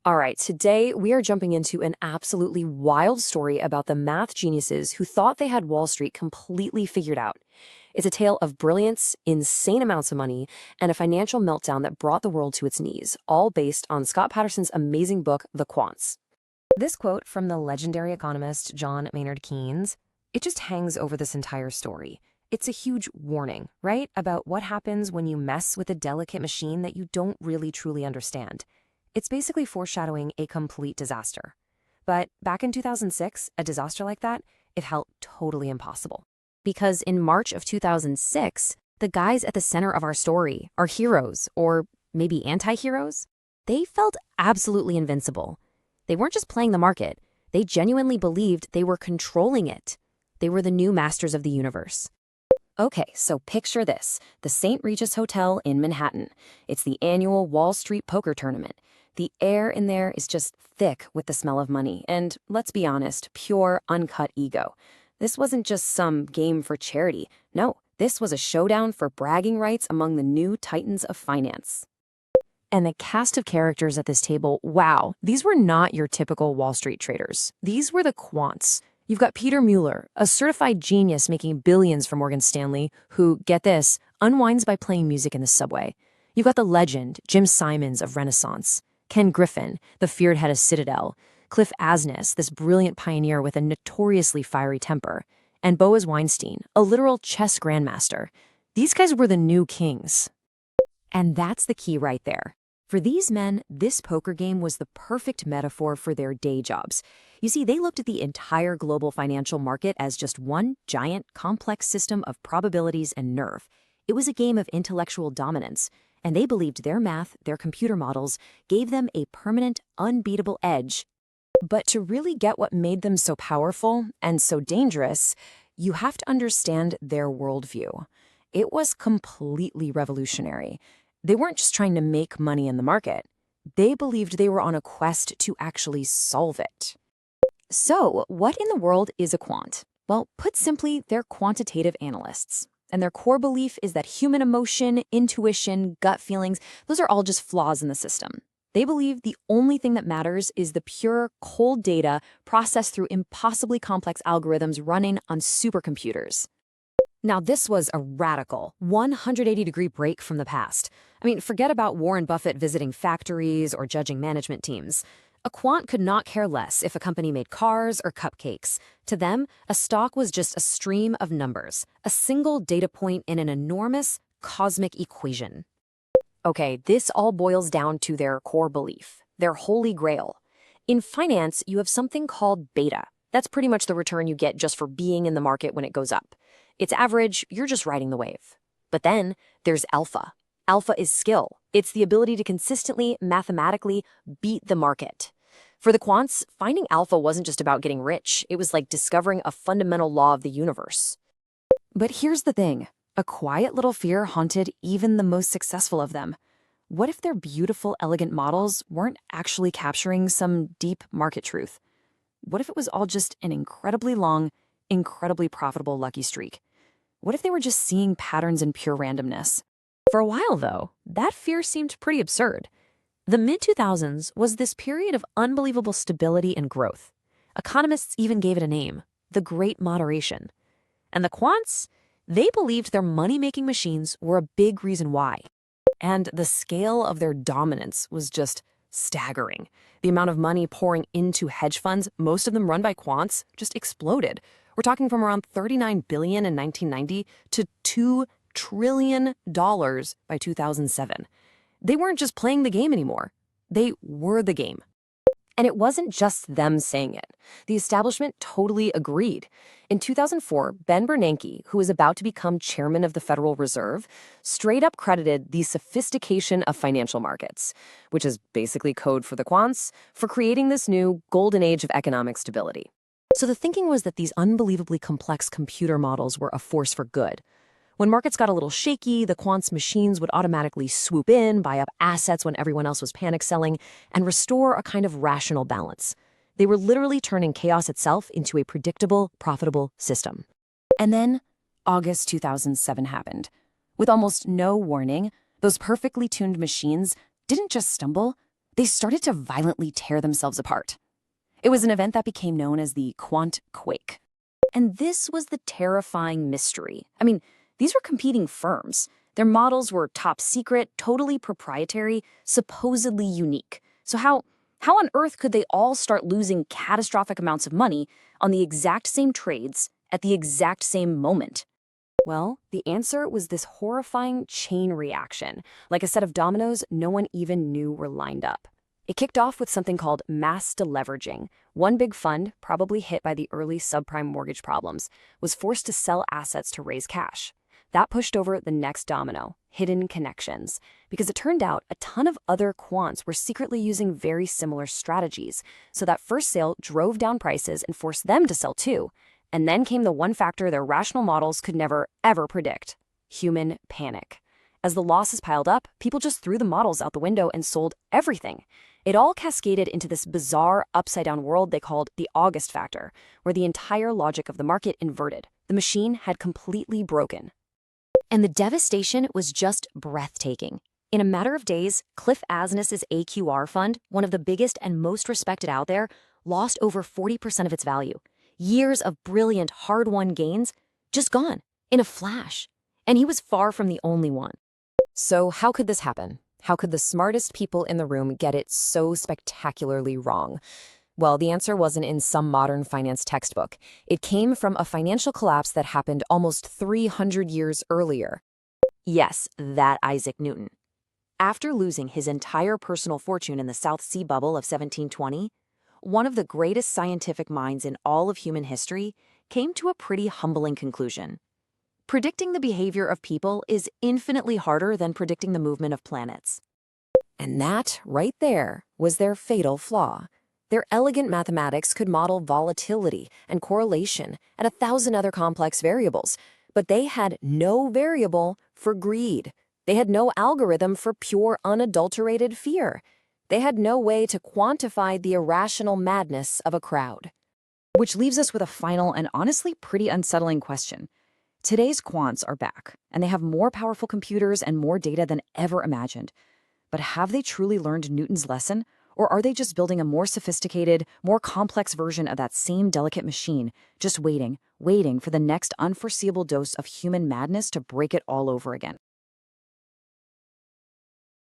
All right, today we are jumping into an absolutely wild story about the math geniuses who thought they had Wall Street completely figured out. It's a tale of brilliance, insane amounts of money, and a financial meltdown that brought the world to its knees, all based on Scott Patterson's amazing book, The Quants. This quote from the legendary economist John Maynard Keynes, it just hangs over this entire story. It's a huge warning, right, about what happens when you mess with a delicate machine that you don't really truly understand. It's basically foreshadowing a complete disaster. But back in 2006, a disaster like that, it felt totally impossible. Because in March of 2006, the guys at the center of our story, our heroes, or maybe anti-heroes, they felt absolutely invincible. They weren't just playing the market, they genuinely believed they were controlling it. They were the new masters of the universe. Okay, so picture this, the St. Regis Hotel in Manhattan. It's the annual Wall Street poker tournament. The air in there is just thick with the smell of money, and let's be honest, pure, uncut ego. This wasn't just some game for charity. No, this was a showdown for bragging rights among the new titans of finance. And the cast of characters at this table, wow, these were not your typical Wall Street traders. These were the quants. You've got Peter Mueller, a certified genius making billions for Morgan Stanley, who, get this, unwinds by playing music in the subway. You've got the legend, Jim Simons of Renaissance, Ken Griffin, the feared head of Citadel, Cliff Asness, this brilliant pioneer with a notoriously fiery temper, and Boaz Weinstein, a literal chess grandmaster. These guys were the new kings. And that's the key right there. For these men, this poker game was the perfect metaphor for their day jobs. You see, they looked at the entire global financial market as just one giant, complex system of probabilities and nerve. It was a game of intellectual dominance, and they believed their math, their computer models, gave them a permanent, unbeatable edge. But to really get what made them so powerful and so dangerous, you have to understand their worldview. It was completely revolutionary. They weren't just trying to make money in the market. They believed they were on a quest to actually solve it. So, what in the world is a quant? Well, put simply, they're quantitative analysts. And their core belief is that human emotion, intuition, gut feelings, those are all just flaws in the system. They believe the only thing that matters is the pure, cold data processed through impossibly complex algorithms running on supercomputers. Now, this was a radical, 180-degree break from the past. I mean, forget about Warren Buffett visiting factories or judging management teams. A quant could not care less if a company made cars or cupcakes. To them, a stock was just a stream of numbers, a single data point in an enormous, cosmic equation. Okay, this all boils down to their core belief, their holy grail. In finance, you have something called beta. That's pretty much the return you get just for being in the market when it goes up. It's average, you're just riding the wave. But then there's alpha. Alpha is skill. It's the ability to consistently, mathematically beat the market. For the quants, finding alpha wasn't just about getting rich. It was like discovering a fundamental law of the universe. But here's the thing. A quiet little fear haunted even the most successful of them. What if their beautiful, elegant models weren't actually capturing some deep market truth? What if it was all just an incredibly long, incredibly profitable lucky streak? What if they were just seeing patterns in pure randomness? For a while, though, that fear seemed pretty absurd. The mid-2000s was this period of unbelievable stability and growth. Economists even gave it a name, the Great Moderation. And the quants? They believed their money-making machines were a big reason why. And the scale of their dominance was just staggering. The amount of money pouring into hedge funds, most of them run by quants, just exploded. We're talking from around $39 billion in 1990 to $2 trillion by 2007. They weren't just playing the game anymore. They were the game. And it wasn't just them saying it. The establishment totally agreed. In 2004, Ben Bernanke, who was about to become chairman of the Federal Reserve, straight up credited the sophistication of financial markets, which is basically code for the quants, for creating this new golden age of economic stability. So the thinking was that these unbelievably complex computer models were a force for good. When markets got a little shaky, the quants machines would automatically swoop in, buy up assets when everyone else was panic selling, and restore a kind of rational balance. They were literally turning chaos itself into a predictable, profitable system. And then, August 2007 happened. With almost no warning, those perfectly tuned machines didn't just stumble, They started to violently tear themselves apart. It was an event that became known as the Quant Quake. And this was the terrifying mystery. I mean, these were competing firms. Their models were top secret, totally proprietary, supposedly unique. So how on earth could they all start losing catastrophic amounts of money on the exact same trades at the exact same moment? Well, the answer was this horrifying chain reaction, like a set of dominoes no one even knew were lined up. It kicked off with something called mass deleveraging. One big fund, probably hit by the early subprime mortgage problems, was forced to sell assets to raise cash. That pushed over the next domino, hidden connections, because it turned out a ton of other quants were secretly using very similar strategies. So that first sale drove down prices and forced them to sell too. And then came the one factor their rational models could never, ever predict: human panic. As the losses piled up, people just threw the models out the window and sold everything. It all cascaded into this bizarre, upside-down world they called the August factor, where the entire logic of the market inverted. The machine had completely broken. And the devastation was just breathtaking. In a matter of days, Cliff Asness's AQR fund, one of the biggest and most respected out there, lost over 40% of its value. Years of brilliant, hard-won gains, just gone, in a flash. And he was far from the only one. So how could this happen? How could the smartest people in the room get it so spectacularly wrong? Well, the answer wasn't in some modern finance textbook. It came from a financial collapse that happened almost 300 years earlier. Yes, that Isaac Newton. After losing his entire personal fortune in the South Sea bubble of 1720, one of the greatest scientific minds in all of human history came to a pretty humbling conclusion. Predicting the behavior of people is infinitely harder than predicting the movement of planets. And that, right there, was their fatal flaw. Their elegant mathematics could model volatility and correlation and 1,000 other complex variables, but they had no variable for greed. They had no algorithm for pure, unadulterated fear. They had no way to quantify the irrational madness of a crowd. Which leaves us with a final and honestly pretty unsettling question. Today's quants are back, and they have more powerful computers and more data than ever imagined. But have they truly learned Newton's lesson, or are they just building a more sophisticated, more complex version of that same delicate machine, just waiting for the next unforeseeable dose of human madness to break it all over again?